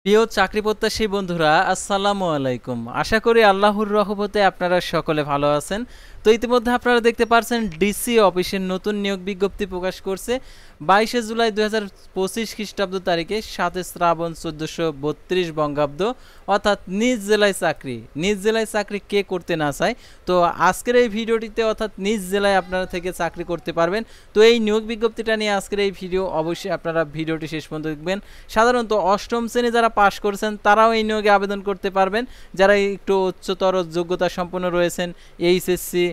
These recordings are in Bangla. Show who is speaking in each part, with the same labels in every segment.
Speaker 1: প্রিয় চাকরি প্রত্যাশী বন্ধুরা, আসসালামু আলাইকুম। আশা করি আল্লাহর রহমতে আপনারা সকলে ভালো আছেন। তো ইতিমধ্যে আপনারা দেখতে পাচ্ছেন ডিসি অফিসের নতুন নিয়োগ বিজ্ঞপ্তি প্রকাশ করছে 22শে জুলাই 2025 খ্রিস্টাব্দ তারিখে 7 শ্রাবণ 1432 বঙ্গাব্দ, অর্থাৎ নিজ জেলায় চাকরি কে করতে না চায়। তো আজকের এই ভিডিওটিতে অর্থাৎ নিজ জেলায় আপনারা থেকে চাকরি করতে পারবেন। তো এই নিয়োগ বিজ্ঞপ্তিটা নিয়ে আজকের এই ভিডিও, অবশ্যই আপনারা ভিডিওটি শেষ পর্যন্ত দেখবেন। সাধারণত অষ্টম শ্রেণী যারা পাশ করেছেন তারাও এই নিয়োগে আবেদন করতে পারবেন। যারা একটু উচ্চতর যোগ্যতা সম্পন্ন রয়েছেন, এইচএসসি,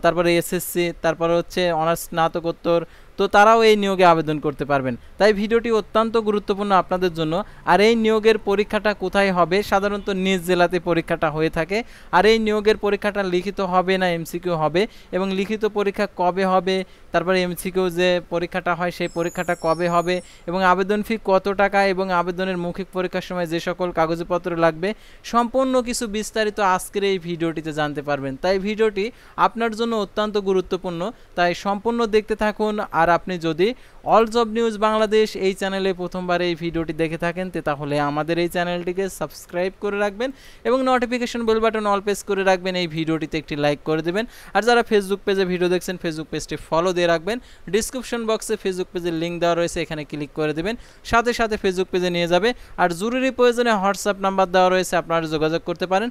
Speaker 1: তারপরে এসএসসি, তারপরে হচ্ছে অনার্স স্নাতকোত্তর, তো তারাও এই নিয়োগে আবেদন করতে পারবেন। তাই ভিডিওটি অত্যন্ত গুরুত্বপূর্ণ আপনাদের জন্য। আর এই নিয়োগের পরীক্ষাটা কোথায় হবে? সাধারণত নিজ জেলাতে পরীক্ষাটা হয়ে থাকে। আর এই নিয়োগের পরীক্ষাটা লিখিত হবে না এমসিকিউ হবে, এবং লিখিত পরীক্ষা কবে হবে, তারপরে এমসিকিউ যে পরীক্ষাটা হয় সেই পরীক্ষাটা কবে হবে, এবং আবেদন ফি কত টাকা, এবং আবেদনের মৌখিক পরীক্ষার সময় যে সকল কাগজপত্র লাগবে, সম্পূর্ণ কিছু বিস্তারিত আজকের এই ভিডিওটিতে জানতে পারবেন। তাই ভিডিওটি আপনার জন্য অত্যন্ত গুরুত্বপূর্ণ, তাই সম্পূর্ণ দেখতে থাকুন। আর আপনি যদি অল জব নিউজ বাংলাদেশ এই চ্যানেলে প্রথমবার এই ভিডিওটি দেখে থাকেন, তাহলে আমাদের এই চ্যানেলটিকে সাবস্ক্রাইব করে রাখবেন এবং notification bell button all press করে রাখবেন। এই ভিডিওটিতে একটি লাইক করে দেবেন। আর যারা ফেসবুক পেজে ভিডিও দেখছেন, ফেসবুক পেজটি ফলো দিয়ে রাখবেন। ডিসক্রিপশন বক্সে ফেসবুক পেজের লিঙ্ক দেওয়া রয়েছে, এখানে ক্লিক করে দেবেন, সাথে সাথে ফেসবুক পেজে নিয়ে যাবে। আর জরুরি প্রয়োজনে হোয়াটসঅ্যাপ নাম্বার দেওয়া রয়েছে, আপনারা যোগাযোগ করতে পারেন।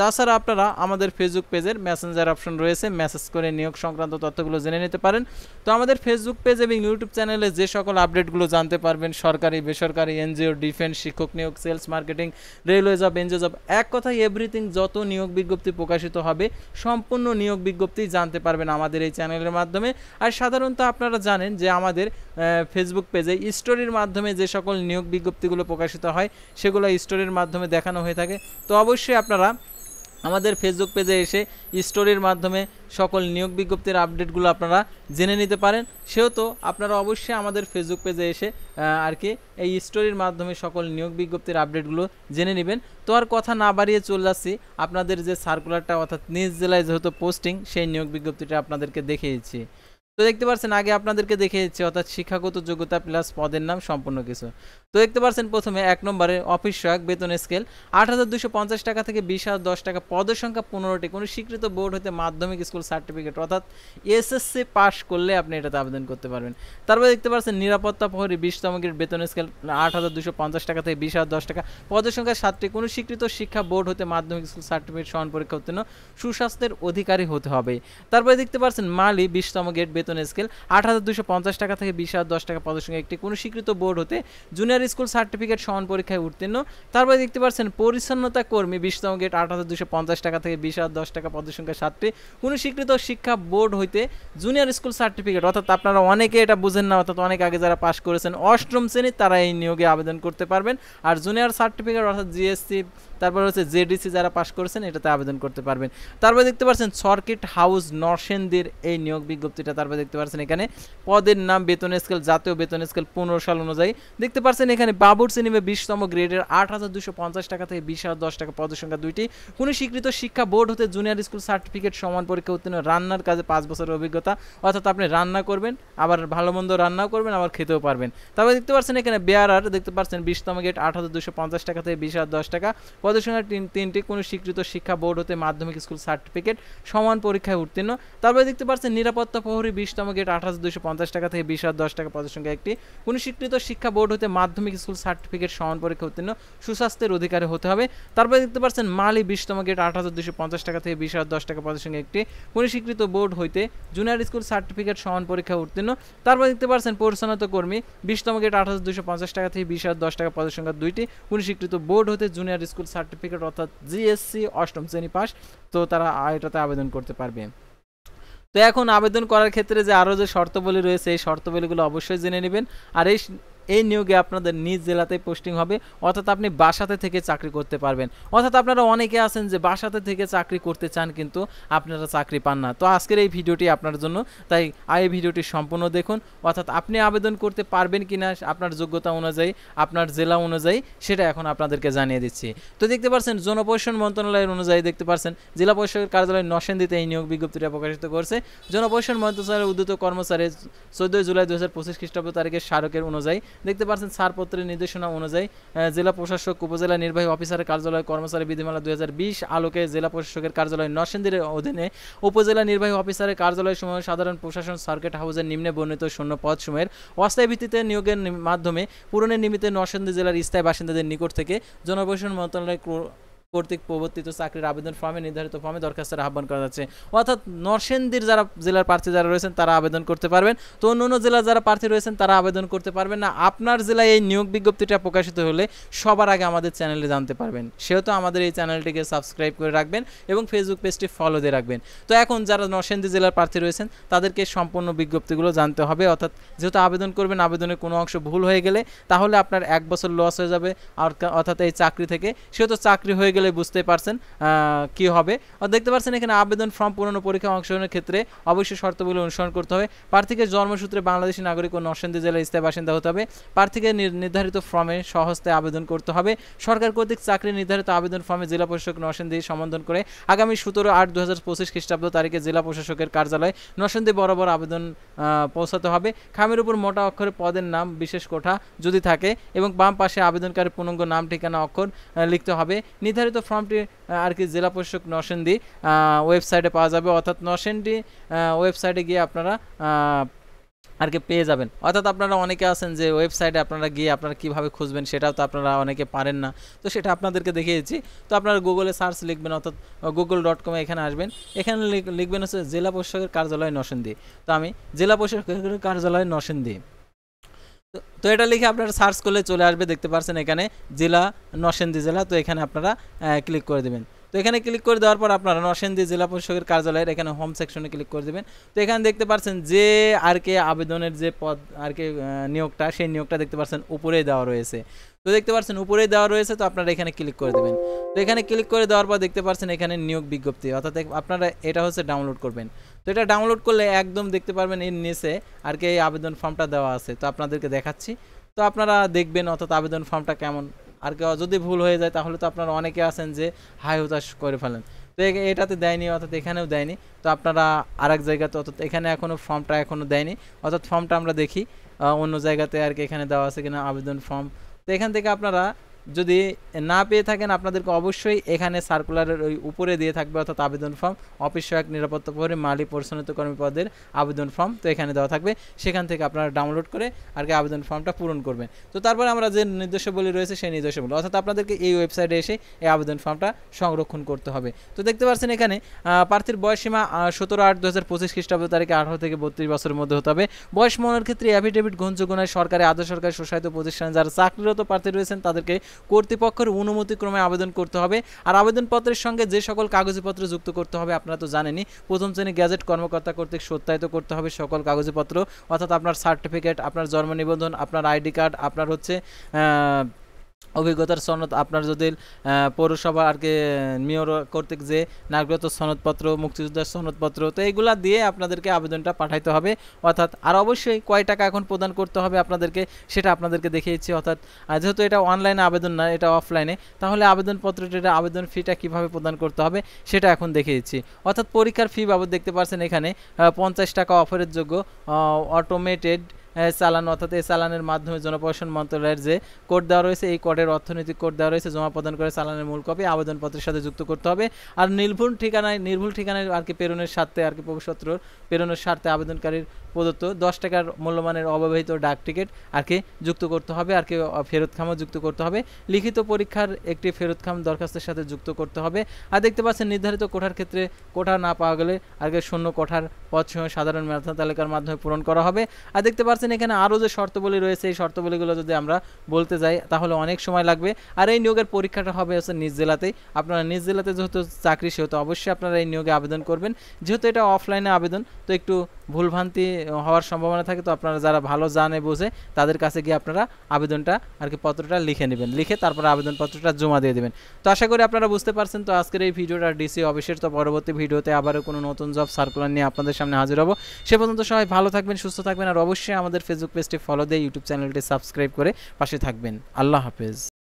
Speaker 1: তাছাড়া আপনারা আমাদের ফেসবুক পেজের মেসেঞ্জার অপশন রয়েছে, মেসেজ করে নিয়োগ সংক্রান্ত তথ্যগুলো জেনে নিতে পারেন। তো আমাদের ফেসবুক পেজ এবং ইউটিউব চ্যানেলে যে সকল আপডেটগুলো জানতে পারবেন, সরকারি, বেসরকারি, এনজিও, ডিফেন্স, শিক্ষক নিয়োগ, sales, marketing, railway job, NGO job, এক কথায় এভরিথিং, যত নিয়োগ বিজ্ঞপ্তি প্রকাশিত হবে সম্পূর্ণ নিয়োগ বিজ্ঞপ্তি জানতে পারবেন আমাদের এই চ্যানেলের মাধ্যমে। আর সাধারণত আপনারা জানেন যে আমাদের ফেসবুক পেজে স্টোরির মাধ্যমে যে সকল নিয়োগ বিজ্ঞপ্তিগুলো প্রকাশিত হয় সেগুলো স্টোরির মাধ্যমে দেখানো হয়ে থাকে। তো অবশ্যই আপনারা আমাদের ফেসবুক পেজে এসে স্টোরির মাধ্যমে সকল নিয়োগ বিজ্ঞপ্তির আপডেটগুলো আপনারা জেনে নিতে পারেন। সেহেতু আপনারা অবশ্যই আমাদের ফেসবুক পেজে এসে আর কি এই স্টোরির মাধ্যমে সকল নিয়োগ বিজ্ঞপ্তির আপডেটগুলো জেনে নেবেন। তো আর কথা না বাড়িয়ে চলে যাচ্ছি আপনাদের যে সার্কুলারটা, অর্থাৎ নিজ জেলায় যেহেতু পোস্টিং, সেই নিয়োগ বিজ্ঞপ্তিটা আপনাদেরকে দেখিয়েছি। তো দেখতে পাচ্ছেন আগে আপনাদেরকে দেখিয়েছি, অর্থাৎ শিক্ষাগত যোগ্যতা প্লাস পদের নাম সম্পূর্ণ কিছু। তো দেখতে পাচ্ছেন প্রথমে 1 নম্বরে অফিস সহায়ক, বেতন স্কেল 8,250 টাকা থেকে 20,010 টাকা, পদের সংখ্যা 15টি, কোনো স্বীকৃত বোর্ড হতে মাধ্যমিক স্কুল সার্টিফিকেট অর্থাৎ এসএসসি পাস করলে আপনি এটাতে আবেদন করতে পারবেন। তারপরে দেখতে পাচ্ছেন নিরাপত্তা প্রহরী 20তম গ্রেড, বেতন স্কেল 8,250 টাকা থেকে 20,010 টাকা, পদের সংখ্যা 7টি, কোনো স্বীকৃত শিক্ষা বোর্ড হতে মাধ্যমিক স্কুল সার্টিফিকেট সমান পরীক্ষা উত্তীর্ণ, সুস্বাস্থ্যের অধিকারী হতে হবে। তারপরে দেখতে পাচ্ছেন মালি 20তম গ্রেড, বেতন স্কেল 8,250 টাকা থেকে 20,010 টাকা, পদের সংখ্যা একটি, কোনো স্বীকৃত বোর্ড হতে জুনিয়র স্কুল সার্টিফিকেট সমান পরীক্ষায় উত্তীর্ণ। তারপরে দেখতে পাচ্ছেন পরিচ্ছন্নতা কর্মী 20তম গ্রেড, 8,250 টাকা থেকে 20,010 টাকা, পদের সংখ্যা 7টি, কোনো স্বীকৃত শিক্ষা বোর্ড হইতে জুনিয়র স্কুল সার্টিফিকেট, অর্থাৎ আপনারা অনেকে এটা বুঝেন না, অর্থাৎ অনেক আগে যারা পাস করেছেন অষ্টম শ্রেণীর তারা এই নিয়োগে আবেদন করতে পারবেন। আর জুনিয়র সার্টিফিকেট অর্থাৎ জিএসসি, তারপর হচ্ছে জেডিসি যারা পাস করেছেন এটাতে আবেদন করতে পারবেন। তারপরে দেখতে পাচ্ছেন সার্কিট হাউস নরসিংদীর এই নিয়োগ বিজ্ঞপ্তিটা। তারপরে দেখতে পাচ্ছেন এখানে পদের নাম, বেতন স্কেল জাতীয় বেতন স্কেল 15 সাল অনুযায়ী। দেখতে পাচ্ছেন এখানে বাবুর্চি নিবে 20তম গ্রেডের 8,250 টাকা থেকে 20,010 টাকা, পদের সংখ্যা 2টি, কোনো স্বীকৃত শিক্ষা বোর্ড হতে জুনিয়র স্কুল সার্টিফিকেট সমান পরীক্ষা উত্তীর্ণ, রান্নার কাজে 5 বছরের অভিজ্ঞতা, অর্থাৎ আপনি রান্না করবেন, আবার ভালো মন্দ রান্নাও করবেন, আবার খেতেও পারবেন। তারপরে দেখতে পাচ্ছেন এখানে বেয়ারার, দেখতে পাচ্ছেন 20তম গ্রেড 8,250 টাকা থেকে 20,010 টাকা, পদের সংখ্যা 3টি, কোনো স্বীকৃত শিক্ষা বোর্ড হতে মাধ্যমিক স্কুল সার্টিফিকেট সমান পরীক্ষায় উত্তীর্ণ। তারপরে দেখতে পাচ্ছেন নিরাপত্তা প্রহরী 20তম গ্রেড 8,250 টাকা থেকে 20,010 টাকা, পদের সংখ্যা 1টি, কোনো স্বীকৃত শিক্ষা বোর্ড হতে মাধ্যমিক স্কুল সার্টিফিকেট সমান পরীক্ষা উত্তীর্ণ, সুস্বাস্থ্যের অধিকারী হতে হবে। তারপরে দেখতে পাচ্ছেন মালি 20তম গ্রেড 8,250 টাকা থেকে 20,010 টাকা, পদের সংখ্যা 1টি, কোনো স্বীকৃত বোর্ড হইতে জুনিয়র স্কুল সার্টিফিকেট সমান পরীক্ষা উত্তীর্ণ। তারপরে দেখতে পাচ্ছেন পরিচ্ছন্নতা কর্মী 20তম গ্রেড 8,250 টাকা থেকে 20,010 টাকা, পদের সংখ্যা 2টি, কোনো স্বীকৃত বোর্ড হতে জুনিয়র স্কুল সার্টিফিকেট অর্থাৎ জিএসসি অষ্টম শ্রেণী পাস, তো তারা এটাতে আবেদন করতে পারবে। তো এখন আবেদন করার ক্ষেত্রে যে আরও যে শর্তাবলী রয়েছে এই শর্তাবলীগুলো অবশ্যই জেনে নেবেন। আর এই নিয়োগে আপনাদের নিজ জেলাতে পোস্টিং হবে, অর্থাৎ আপনি বাসাতে থেকে চাকরি করতে পারবেন। অর্থাৎ আপনারা অনেকে আছেন যে বাসাতে থেকে চাকরি করতে চান কিন্তু আপনারা চাকরি পান না। তো আজকের এই ভিডিওটি আপনার জন্য, তাই এই ভিডিওটি সম্পূর্ণ দেখুন, অর্থাৎ আপনি আবেদন করতে পারবেন কিনা আপনার যোগ্যতা অনুযায়ী, আপনার জেলা অনুযায়ী, সেটা এখন আপনাদেরকে জানিয়ে দিচ্ছি। তো দেখতে পাচ্ছেন জনপ্রশাসন মন্ত্রণালয়ের অনুযায়ী দেখতে পাচ্ছেন জেলা পরিষদের কার্যালয় নরসিংদীতে এই নিয়োগ বিজ্ঞপ্তিটা প্রকাশিত করছে। জনপ্রশাসন মন্ত্রণালয়ের উদ্যত কর্মচারী 14 জুলাই 2025 খ্রিস্টাব্দ তারিখের স্মারকের অনুযায়ী দেখতে পাচ্ছেন ছাড়পত্রের নির্দেশনা অনুযায়ী জেলা প্রশাসক উপজেলা নির্বাহী অফিসারের কার্যালয় কর্মচারী বিধিমালা 2020 আলোকে জেলা প্রশাসকের কার্যালয় নরসিংদীর অধীনে উপজেলা নির্বাহী অফিসারের কার্যালয় সমূহ সাধারণ প্রশাসন সার্কিট হাউসের নিম্নে বর্ণিত শূন্য পদ সমূহের অস্থায়ী ভিত্তিতে নিয়োগের মাধ্যমে পূরণের নিমিত্তে নরসিংদী জেলার স্থায়ী বাসিন্দাদের নিকট থেকে জনবসন মন্ত্রণালয় কর্তৃক প্রবর্তিত চাকরির আবেদন ফর্মে নির্ধারিত ফর্মে দরখাস্তের আহ্বান করা যাচ্ছে। অর্থাৎ নরসিংদীর যারা জেলার প্রার্থী যারা রয়েছেন তারা আবেদন করতে পারবেন, তো অন্য জেলার যারা প্রার্থী রয়েছেন তারা আবেদন করতে পারবেন না। আপনার জেলায় এই নিয়োগ বিজ্ঞপ্তিটা প্রকাশিত হলে সবার আগে আমাদের চ্যানেলে জানতে পারবেন, সেহেতু আমাদের এই চ্যানেলটিকে সাবস্ক্রাইব করে রাখবেন এবং ফেসবুক পেজটি ফলো দিয়ে রাখবেন। তো এখন যারা নরসিংদী জেলার প্রার্থী রয়েছেন তাদেরকে সম্পূর্ণ বিজ্ঞপ্তিগুলো জানতে হবে, অর্থাৎ যেহেতু আবেদন করবেন আবেদনের কোনো অংশ ভুল হয়ে গেলে তাহলে আপনার 1 বছর লস হয়ে যাবে, অর্থাৎ এই চাকরি থেকে। সেহেতু চাকরি হয়ে গেলে বুঝতে পারছেন কি হবে। দেখতে পাচ্ছেন এখানে আবেদন ফর্ম পূরণ ও পরীক্ষা অংশগ্রহণের ক্ষেত্রে অবশ্যই শর্তগুলো অনুসরণ করতে হবে। প্রার্থীকে জন্মসূত্রে বাংলাদেশী নাগরিক ও নরসিংদী জেলার স্থায়ী বাসিন্দা হতে হবে। প্রার্থীকে নির্ধারিত ফর্মে স্বহস্তে আবেদন করতে হবে। সরকার কর্তৃক চাকরি নির্ধারিত আবেদন ফর্মে জেলা প্রশাসক নরসিংদী সম্বোধন করে আগামী 17/8/2025 খ্রিস্টাব্দ তারিখে জেলা প্রশাসকের কার্যালয় নরসিংদী বরাবর আবেদন পৌঁছাতে হবে। খামের উপর মোটা অক্ষরে পদের নাম বিশেষ কোঠা যদি থাকে এবং বাম পাশে আবেদনকারীর পূর্ণাঙ্গ নাম ঠিকানা অক্ষর লিখতে হবে। নির্ধারিত ফর্মটি আর কি জেলা প্রশাসক নরসিংদী ওয়েবসাইটে পাওয়া যাবে, অর্থাৎ নরসিংদী ওয়েবসাইটে গিয়ে আপনারা আর কি পেয়ে যাবেন। অর্থাৎ আপনারা অনেকে আছেন যে ওয়েবসাইটে আপনারা গিয়ে আপনারা কীভাবে খুঁজবেন সেটাও তো আপনারা অনেকে পারেন না, তো সেটা আপনাদেরকে দেখিয়েছি। তো আপনারা গুগলে সার্চ লিখবেন, অর্থাৎ google.com এখানে আসবেন, এখানে লিখবেন হচ্ছে জেলা প্রশাসকের কার্যালয় নরসিংদী। তো আমি জেলা প্রশাসকের কার্যালয় নরসিংদী, তো এটা লিখে আপনারা সার্চ করলে চলে আসবে। দেখতে পাচ্ছেন এখানে জেলা নরসিংদী জেলা, তো এখানে আপনারা ক্লিক করে দেবেন। তো এখানে ক্লিক করে দেওয়ার পর আপনারা নরসিংদী জেলা প্রশাসকের কার্যালয়ের এখানে হোম সেকশনে ক্লিক করে দেবেন। তো এখানে দেখতে পাচ্ছেন যে আর কি আবেদনের যে পদ আর কি নিয়োগটা, সেই নিয়োগটা দেখতে পাচ্ছেন উপরেই দেওয়া রয়েছে। তো দেখতে পাচ্ছেন উপরেই দেওয়া রয়েছে, তো আপনারা এখানে ক্লিক করে দেবেন। তো এখানে ক্লিক করে দেওয়ার পর দেখতে পাচ্ছেন এখানে নিয়োগ বিজ্ঞপ্তি, অর্থাৎ আপনারা এটা হচ্ছে ডাউনলোড করবেন। তো এটা ডাউনলোড করলে একদম দেখতে পারবেন এর নিচে আর কি এই আবেদন ফর্মটা দেওয়া আছে, তো আপনাদেরকে দেখাচ্ছি। তো আপনারা দেখবেন অর্থাৎ আবেদন ফর্মটা কেমন, আর কি যদি ভুল হয়ে যায় তাহলে তো আপনারা অনেকে আছেন যে হাই হতাশ করে ফেলেন। তো এটাতে দেয়নি, অর্থাৎ এখানেও দেয়নি। তো আপনারা আরেক জায়গাতে, অর্থাৎ এখানে ফর্মটা এখনও দেয়নি, অর্থাৎ ফর্মটা আমরা দেখি অন্য জায়গাতে আর কি এখানে দেওয়া আছে কিনা আবেদন ফর্ম। তো এখান থেকে আপনারা যদি না পেয়ে থাকেন আপনাদেরকে অবশ্যই এখানে সার্কুলারের ওই উপরে দিয়ে থাকবে, অর্থাৎ আবেদন ফর্ম অফিস সহায়ক নিরাপত্তা প্রহরী মালিক পরিচালিত কর্মী পদের আবেদন ফর্ম, তো এখানে দেওয়া থাকবে। সেখান থেকে আপনারা ডাউনলোড করে আর কি আবেদন ফর্মটা পূরণ করবেন। তো তারপরে আমরা যে নির্দেশাবলী রয়েছে সেই নির্দেশাবলী, অর্থাৎ আপনাদেরকে এই ওয়েবসাইটে এসে এই আবেদন ফর্মটা সংরক্ষণ করতে হবে। তো দেখতে পাচ্ছেন এখানে প্রার্থীর বয়সসীমা 17/8/2025 খ্রিস্টাব্দ তারিখে 18 থেকে 32 বছরের মধ্যে হতে হবে। বয়স মনের ক্ষেত্রে অ্যাফিডেভিট গ্রহণযোগ্য নয়। সরকারি আধা সরকারি স্বশাসিত প্রতিষ্ঠানে যারা চাকরিরত প্রার্থী রয়েছেন তাদেরকে কর্তৃপক্ষের অনুমতিক্রমে আবেদন করতে হবে। আর আবেদনপত্রের সঙ্গে যে সকল কাগজপত্র যুক্ত করতে হবে আপনারা তো জানেনই, প্রথম শ্রেণী গ্যাজেট কর্মকর্তা কর্তৃক সত্যায়িত করতে হবে সকল কাগজপত্র, অর্থাৎ আপনার সার্টিফিকেট, আপনার জন্ম নিবন্ধন, আপনার আইডি কার্ড, আপনার হচ্ছে অভিজ্ঞতার সনদ, আপনার যদি পৌরসভা আর কি মেয়র কর্তৃক যে নাগরিকত্ব সনদপত্র, মুক্তিযোদ্ধার সনদপত্র, তো এইগুলা দিয়ে আপনাদেরকে আবেদনটা পাঠাইতে হবে। অর্থাৎ আর অবশ্যই কয় টাকা এখন প্রদান করতে হবে আপনাদেরকে সেটা আপনাদেরকে দেখিয়েছি। অর্থাৎ যেহেতু এটা অনলাইনে আবেদন না, এটা অফলাইনে, তাহলে আবেদনপত্রটা আবেদন ফিটা কীভাবে প্রদান করতে হবে সেটা এখন দেখিয়েছি। অর্থাৎ পরীক্ষার ফি বাবদ দেখতে পাচ্ছেন এখানে 50 টাকা অফারের যোগ্য অটোমেটেড চালান, অর্থাৎ এই চালানের মাধ্যমে জনপ্রশাসন মন্ত্রণালয়ের যে কোড দেওয়া রয়েছে এই কোডের অর্থনৈতিক কোড দেওয়া রয়েছে, জমা প্রদান করে চালানের মূল কপি আবেদনপত্রের সাথে যুক্ত করতে হবে। আর নির্ভুল ঠিকানায় আর কি প্রেরণের স্বার্থে আর কি প্রবেশপত্র প্রেরণের স্বার্থে আবেদনকারীর প্রদত্ত 10 টাকার মূল্যমানের অব্যবহৃত ডাক টিকিট আর কি যুক্ত করতে হবে, আর কি ফেরতখামও যুক্ত করতে হবে। লিখিত পরীক্ষার একটি ফেরতখাম দরখাস্তের সাথে যুক্ত করতে হবে। আর দেখতে পাচ্ছেন নির্ধারিত কোঠার ক্ষেত্রে কোঠা না পাওয়া গেলে আর কি শূন্য কোঠার পদসমূহ সাধারণ মেধা তালিকার মাধ্যমে পূরণ করা হবে। আর দেখতে পাচ্ছেন এখানে আরও যে শর্তাবলী রয়েছে এই শর্তাবলীগুলো যদি আমরা বলতে যাই তাহলে অনেক সময় লাগবে। আর এই নিয়োগের পরীক্ষাটা হবে হচ্ছে নিজ জেলাতেই। আপনারা নিজ জেলাতে যেহেতু চাকরি সেহেতু অবশ্যই আপনারা এই নিয়োগে আবেদন করবেন। যেহেতু এটা অফলাইনে আবেদন তো একটু ভুলভ্রান্তি হওয়ার সম্ভাবনা থাকে, তো আপনারা যারা ভালো জানে বোঝে তাদের কাছে গিয়ে আপনারা আবেদনটা আর কি পত্রটা লিখে নেবেন, লিখে তারপরে আবেদনপত্রটা জমা দিয়ে দেবেন। তো আশা করি আপনারা বুঝতে পারছেন। তো আজকের এই ভিডিওটা ডিসি অফিসের, তো পরবর্তী ভিডিওতে আবারও কোনো নতুন জব সার্কুলার নিয়ে আপনাদের সামনে হাজির হব। সে পর্যন্ত সবাই ভালো থাকবেন, সুস্থ থাকবেন, আর অবশ্যই আমাদের ফেসবুক পেজটি ফলো দিয়ে ইউটিউব চ্যানেলটি সাবস্ক্রাইব করে পাশে থাকবেন। আল্লাহ হাফেজ।